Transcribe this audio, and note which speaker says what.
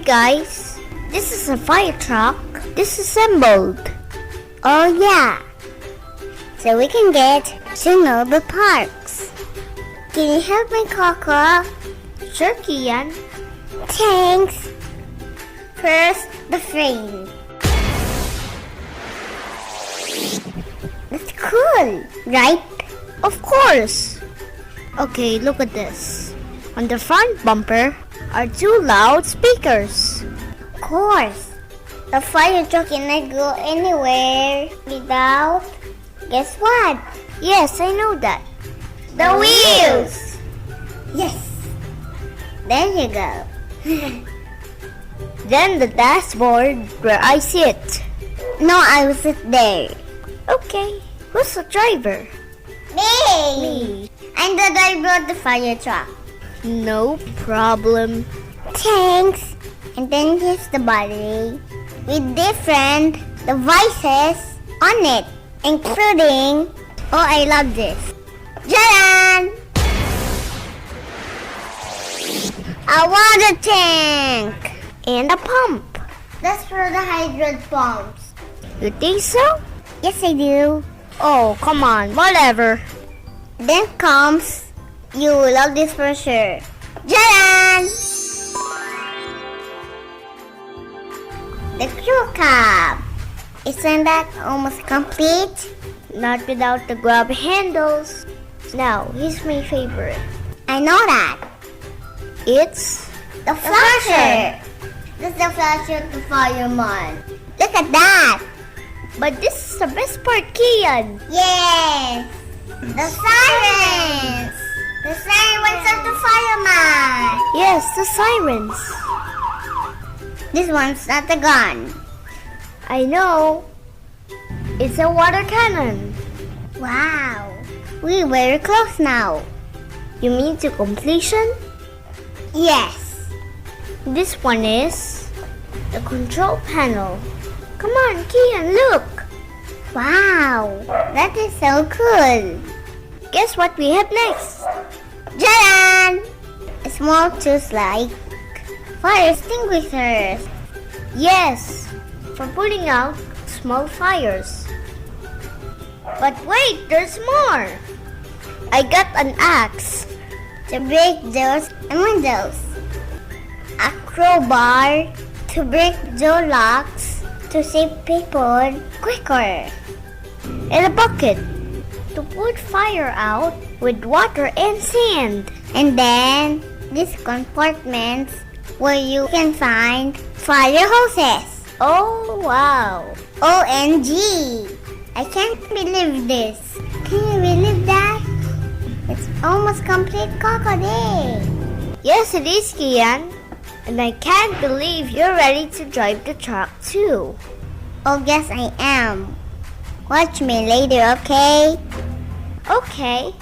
Speaker 1: guys, this is a Firetruck Disassembled.
Speaker 2: Oh yeah, so we can get to know the parks. Can you help me, Coco?
Speaker 1: Sure, Kean.
Speaker 2: Thanks. First, the frame. That's cool, right?
Speaker 1: Of course. Okay, look at this. On the front bumper are two loud speakers.
Speaker 2: Of course. The fire truck cannot go anywhere without, guess what?
Speaker 1: Yes, I know that.
Speaker 2: The wheels! Yes! There you go.
Speaker 1: Then the dashboard where I sit.
Speaker 2: No, I will sit there.
Speaker 1: Okay, who's the driver?
Speaker 2: Me! I'm the driver of the fire truck.
Speaker 1: No problem.
Speaker 2: Thanks. And then here's the body with different devices on it, including, oh, I love this. Jalan! A water tank!
Speaker 1: And a pump.
Speaker 2: That's for the hydrant pumps.
Speaker 1: You think so?
Speaker 2: Yes, I do.
Speaker 1: Oh, come on, whatever.
Speaker 2: Then comes, you will love this for sure. Jalan! The crew cab. Isn't that almost complete?
Speaker 1: Not without the grab handles. Now, here's my favorite.
Speaker 2: I know that.
Speaker 1: It's
Speaker 2: the flasher. That's the flasher of the fireman. Look at that.
Speaker 1: But this is the best part, Kean.
Speaker 2: Yes. The sirens. The sirens of the fireman.
Speaker 1: Yes, the sirens.
Speaker 2: This one's not a gun.
Speaker 1: I know. It's a water cannon.
Speaker 2: Wow. We're very close now.
Speaker 1: You mean to completion?
Speaker 2: Yes.
Speaker 1: This one is the control panel. Come on, Kean, look.
Speaker 2: Wow, that is so cool.
Speaker 1: Guess what we have next?
Speaker 2: Jalan! Small tools like fire extinguishers.
Speaker 1: Yes, for putting out small fires. But wait, there's more. I got an axe
Speaker 2: to break doors and windows. A crowbar to break door locks to save people quicker.
Speaker 1: And a bucket to put fire out with water and sand.
Speaker 2: And then these compartments where you can find fire hoses.
Speaker 1: Oh wow.
Speaker 2: OMG! I can't believe this. Can you believe that? It's almost complete Coco Day.
Speaker 1: Yes, it is, Kean. And I can't believe you're ready to drive the truck too.
Speaker 2: Oh, yes, I am. Watch me later, okay?
Speaker 1: Okay.